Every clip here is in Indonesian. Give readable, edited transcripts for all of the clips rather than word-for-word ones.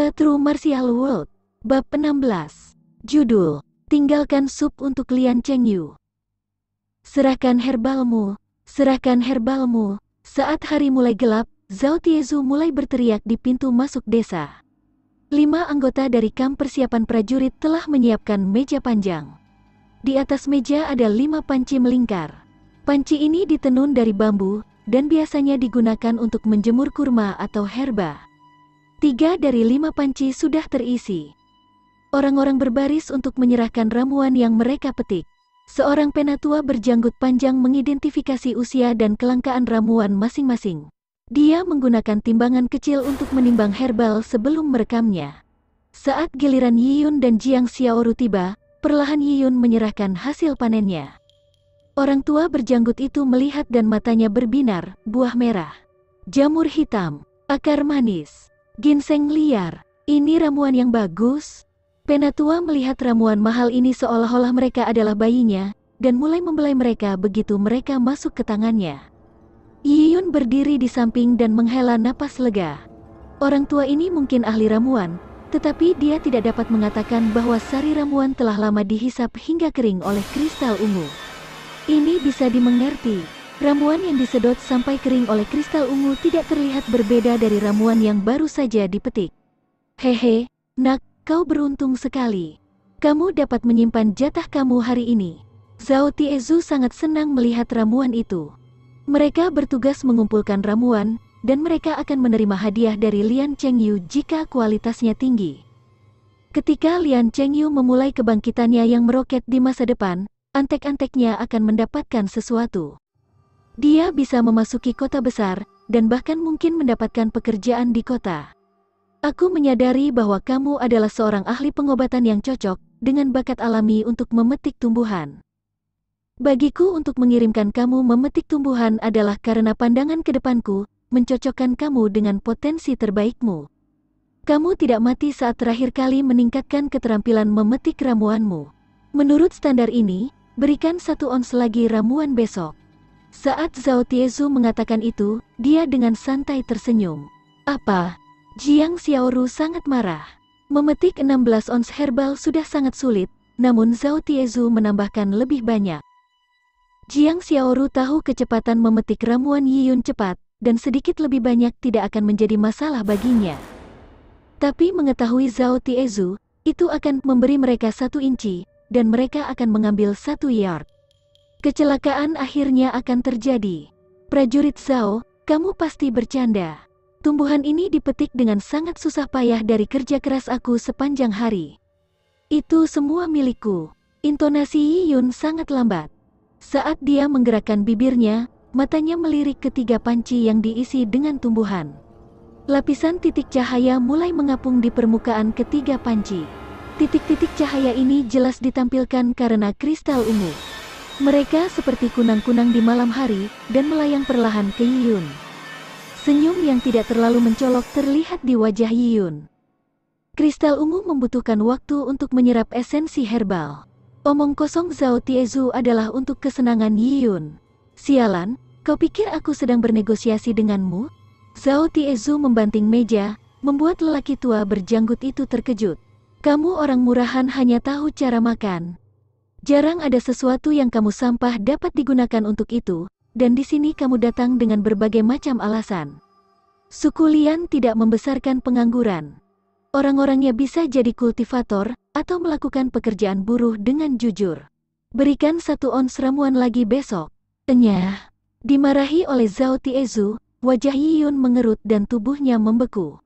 A True Martial World, Bab 16. Judul, Tinggalkan Sup untuk Lian Chengyu. Serahkan herbalmu, serahkan herbalmu. Saat hari mulai gelap, Zhao Tiezu mulai berteriak di pintu masuk desa. 5 anggota dari kamp persiapan prajurit telah menyiapkan meja panjang. Di atas meja ada 5 panci melingkar. Panci ini ditenun dari bambu, dan biasanya digunakan untuk menjemur kurma atau herba. 3 dari 5 panci sudah terisi. Orang-orang berbaris untuk menyerahkan ramuan yang mereka petik. Seorang penatua berjanggut panjang mengidentifikasi usia dan kelangkaan ramuan masing-masing. Dia menggunakan timbangan kecil untuk menimbang herbal sebelum merekamnya. Saat giliran Yiyun dan Jiang Xiaoru tiba, perlahan Yiyun menyerahkan hasil panennya. Orang tua berjanggut itu melihat dan matanya berbinar, buah merah, jamur hitam, akar manis, ginseng liar. Ini ramuan yang bagus. Penatua melihat ramuan mahal ini seolah-olah mereka adalah bayinya, dan mulai membelai mereka begitu mereka masuk ke tangannya. Yiyun berdiri di samping dan menghela napas lega. Orang tua ini mungkin ahli ramuan, tetapi dia tidak dapat mengatakan bahwa sari ramuan telah lama dihisap hingga kering oleh kristal ungu. Ini bisa dimengerti. Ramuan yang disedot sampai kering oleh kristal ungu tidak terlihat berbeda dari ramuan yang baru saja dipetik. Hehe, nak, kau beruntung sekali. Kamu dapat menyimpan jatah kamu hari ini. Zhao Tiezu sangat senang melihat ramuan itu. Mereka bertugas mengumpulkan ramuan, dan mereka akan menerima hadiah dari Lian Chengyu jika kualitasnya tinggi. Ketika Lian Chengyu memulai kebangkitannya yang meroket di masa depan, antek-anteknya akan mendapatkan sesuatu. Dia bisa memasuki kota besar, dan bahkan mungkin mendapatkan pekerjaan di kota. Aku menyadari bahwa kamu adalah seorang ahli pengobatan yang cocok, dengan bakat alami untuk memetik tumbuhan. Bagiku untuk mengirimkan kamu memetik tumbuhan adalah karena pandangan ke depanku, mencocokkan kamu dengan potensi terbaikmu. Kamu tidak mati saat terakhir kali meningkatkan keterampilan memetik ramuanmu. Menurut standar ini, berikan 1 ons lagi ramuan besok. Saat Zhao Tiezu mengatakan itu, dia dengan santai tersenyum. Apa? Jiang Xiaoru sangat marah. Memetik 16 ons herbal sudah sangat sulit, namun Zhao Tiezu menambahkan lebih banyak. Jiang Xiaoru tahu kecepatan memetik ramuan Yiyun cepat, dan sedikit lebih banyak tidak akan menjadi masalah baginya. Tapi mengetahui Zhao Tiezu, itu akan memberi mereka 1 inci, dan mereka akan mengambil 1 yard. Kecelakaan akhirnya akan terjadi. Prajurit Zhao, kamu pasti bercanda. Tumbuhan ini dipetik dengan sangat susah payah dari kerja keras aku sepanjang hari. Itu semua milikku. Intonasi Yiyun sangat lambat. Saat dia menggerakkan bibirnya, matanya melirik ke 3 panci yang diisi dengan tumbuhan. Lapisan titik cahaya mulai mengapung di permukaan ketiga panci. Titik-titik cahaya ini jelas ditampilkan karena kristal ungu. Mereka seperti kunang-kunang di malam hari, dan melayang perlahan ke Yiyun. Senyum yang tidak terlalu mencolok terlihat di wajah Yiyun. Kristal ungu membutuhkan waktu untuk menyerap esensi herbal. Omong kosong Zhao Tiezu adalah untuk kesenangan Yiyun. Sialan, kau pikir aku sedang bernegosiasi denganmu? Zhao Tiezu membanting meja, membuat lelaki tua berjanggut itu terkejut. Kamu orang murahan hanya tahu cara makan. Jarang ada sesuatu yang kamu sampah dapat digunakan untuk itu, dan di sini kamu datang dengan berbagai macam alasan. Suku Lian tidak membesarkan pengangguran. Orang-orangnya bisa jadi kultivator, atau melakukan pekerjaan buruh dengan jujur. Berikan 1 ons ramuan lagi besok. Enyah. Dimarahi oleh Zhao Tiezu, wajah Yiyun mengerut dan tubuhnya membeku.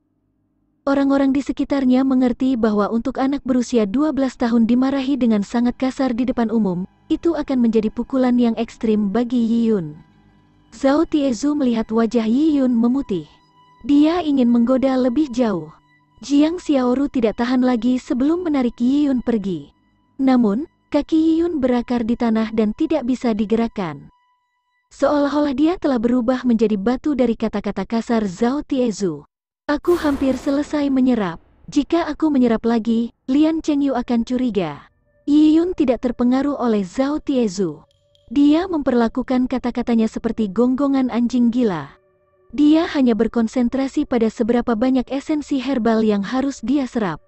Orang-orang di sekitarnya mengerti bahwa untuk anak berusia 12 tahun dimarahi dengan sangat kasar di depan umum, itu akan menjadi pukulan yang ekstrim bagi Yiyun. Zhao Tiezu melihat wajah Yiyun memutih. Dia ingin menggoda lebih jauh. Jiang Xiaoru tidak tahan lagi sebelum menarik Yiyun pergi. Namun, kaki Yiyun berakar di tanah dan tidak bisa digerakkan. Seolah-olah dia telah berubah menjadi batu dari kata-kata kasar Zhao Tiezu. Aku hampir selesai menyerap. Jika aku menyerap lagi, Lian Chengyu akan curiga. Yiyun tidak terpengaruh oleh Zhao Tiezu. Dia memperlakukan kata-katanya seperti gonggongan anjing gila. Dia hanya berkonsentrasi pada seberapa banyak esensi herbal yang harus dia serap.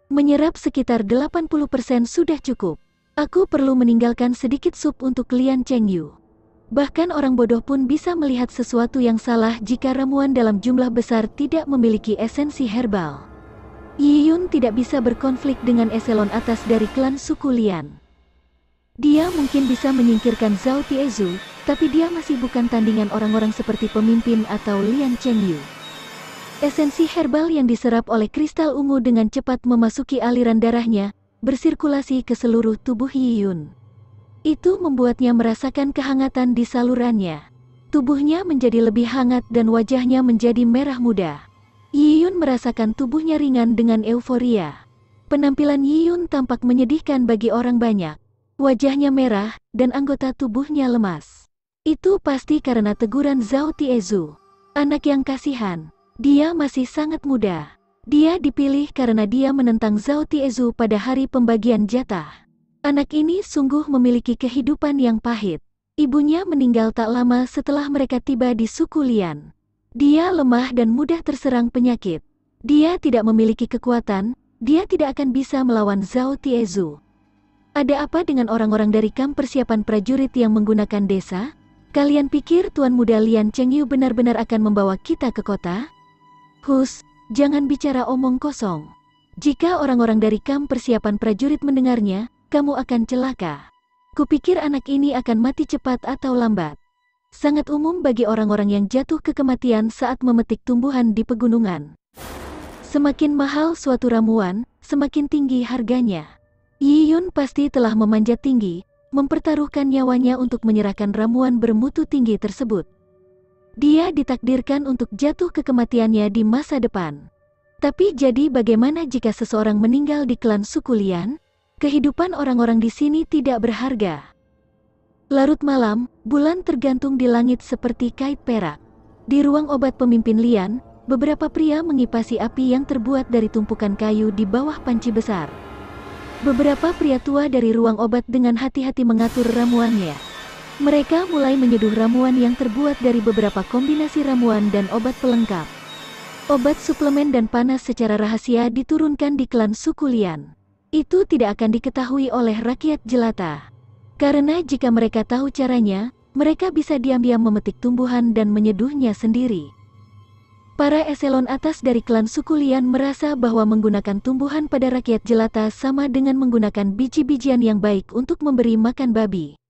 Menyerap sekitar 80% sudah cukup. Aku perlu meninggalkan sedikit sup untuk Lian Chengyu. Bahkan orang bodoh pun bisa melihat sesuatu yang salah jika ramuan dalam jumlah besar tidak memiliki esensi herbal. Yi Yun tidak bisa berkonflik dengan eselon atas dari klan suku Lian. Dia mungkin bisa menyingkirkan Zhao Tiezu, tapi dia masih bukan tandingan orang-orang seperti pemimpin atau Lian Chengyu. Esensi herbal yang diserap oleh kristal ungu dengan cepat memasuki aliran darahnya, bersirkulasi ke seluruh tubuh Yi Yun. Itu membuatnya merasakan kehangatan di salurannya. Tubuhnya menjadi lebih hangat dan wajahnya menjadi merah muda. Yi Yun merasakan tubuhnya ringan dengan euforia. Penampilan Yi Yun tampak menyedihkan bagi orang banyak. Wajahnya merah, dan anggota tubuhnya lemas. Itu pasti karena teguran Zhao Tiezu. Anak yang kasihan. Dia masih sangat muda. Dia dipilih karena dia menentang Zhao Tiezu pada hari pembagian jatah. Anak ini sungguh memiliki kehidupan yang pahit. Ibunya meninggal tak lama setelah mereka tiba di suku Lian. Dia lemah dan mudah terserang penyakit. Dia tidak memiliki kekuatan, dia tidak akan bisa melawan Zhao Tiezu. Ada apa dengan orang-orang dari kamp persiapan prajurit yang menggunakan desa? Kalian pikir Tuan Muda Lian Chengyu benar-benar akan membawa kita ke kota? Hus, jangan bicara omong kosong. Jika orang-orang dari kamp persiapan prajurit mendengarnya, kamu akan celaka. Kupikir anak ini akan mati cepat atau lambat. Sangat umum bagi orang-orang yang jatuh ke kematian saat memetik tumbuhan di pegunungan. Semakin mahal suatu ramuan, semakin tinggi harganya. Yi Yun pasti telah memanjat tinggi, mempertaruhkan nyawanya untuk menyerahkan ramuan bermutu tinggi tersebut. Dia ditakdirkan untuk jatuh ke kematiannya di masa depan. Tapi jadi bagaimana jika seseorang meninggal di klan suku Lian? Kehidupan orang-orang di sini tidak berharga. Larut malam, bulan tergantung di langit seperti kait perak. Di ruang obat pemimpin Lian, beberapa pria mengipasi api yang terbuat dari tumpukan kayu di bawah panci besar. Beberapa pria tua dari ruang obat dengan hati-hati mengatur ramuannya. Mereka mulai menyeduh ramuan yang terbuat dari beberapa kombinasi ramuan dan obat pelengkap. Obat suplemen dan panas secara rahasia diturunkan di klan suku Lian. Itu tidak akan diketahui oleh rakyat jelata. Karena jika mereka tahu caranya, mereka bisa diam-diam memetik tumbuhan dan menyeduhnya sendiri. Para eselon atas dari klan suku Lian merasa bahwa menggunakan tumbuhan pada rakyat jelata sama dengan menggunakan biji-bijian yang baik untuk memberi makan babi.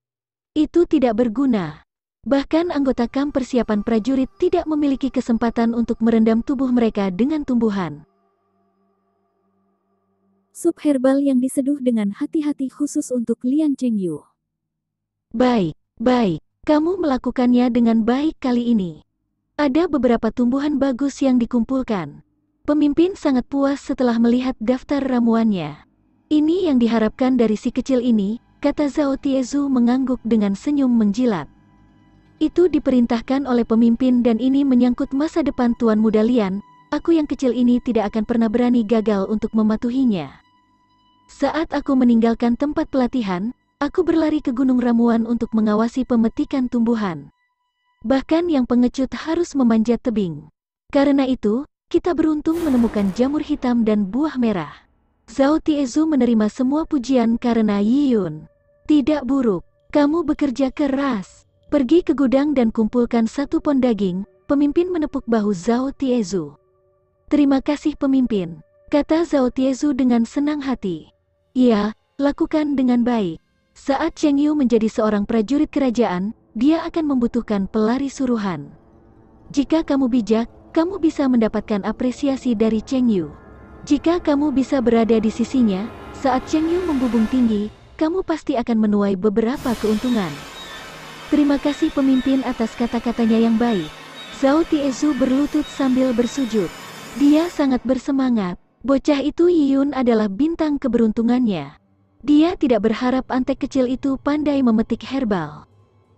Itu tidak berguna. Bahkan anggota kamp persiapan prajurit tidak memiliki kesempatan untuk merendam tubuh mereka dengan tumbuhan. Sup herbal yang diseduh dengan hati-hati khusus untuk Lian Chengyu. Baik, kamu melakukannya dengan baik kali ini. Ada beberapa tumbuhan bagus yang dikumpulkan. Pemimpin sangat puas setelah melihat daftar ramuannya. Ini yang diharapkan dari si kecil ini, kata Zhao Tiezu mengangguk dengan senyum menjilat. Itu diperintahkan oleh pemimpin dan ini menyangkut masa depan Tuan Muda Lian. Aku yang kecil ini tidak akan pernah berani gagal untuk mematuhinya. Saat aku meninggalkan tempat pelatihan, aku berlari ke Gunung Ramuan untuk mengawasi pemetikan tumbuhan. Bahkan yang pengecut harus memanjat tebing. Karena itu, kita beruntung menemukan jamur hitam dan buah merah. Zhao Tiezu menerima semua pujian karena Yi Yun. Tidak buruk, kamu bekerja keras. Pergi ke gudang dan kumpulkan 1 pon daging, pemimpin menepuk bahu Zhao Tiezu. Terima kasih pemimpin, kata Zhao Tiezu dengan senang hati. Iya, lakukan dengan baik. Saat Cheng Yu menjadi seorang prajurit kerajaan, dia akan membutuhkan pelari suruhan. Jika kamu bijak, kamu bisa mendapatkan apresiasi dari Cheng Yu. Jika kamu bisa berada di sisinya, saat Cheng Yu membubung tinggi, kamu pasti akan menuai beberapa keuntungan. Terima kasih pemimpin atas kata-katanya yang baik. Zhao Tiezu berlutut sambil bersujud. Dia sangat bersemangat. Bocah itu Yi Yun adalah bintang keberuntungannya. Dia tidak berharap antek kecil itu pandai memetik herbal.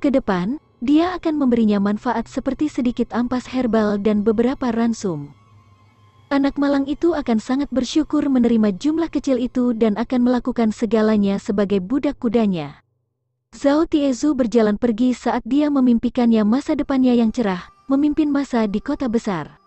Ke depan, dia akan memberinya manfaat seperti sedikit ampas herbal dan beberapa ransum. Anak malang itu akan sangat bersyukur menerima jumlah kecil itu dan akan melakukan segalanya sebagai budak kudanya. Zhao Tiezu berjalan pergi saat dia memimpikannya masa depannya yang cerah, memimpin massa di kota besar.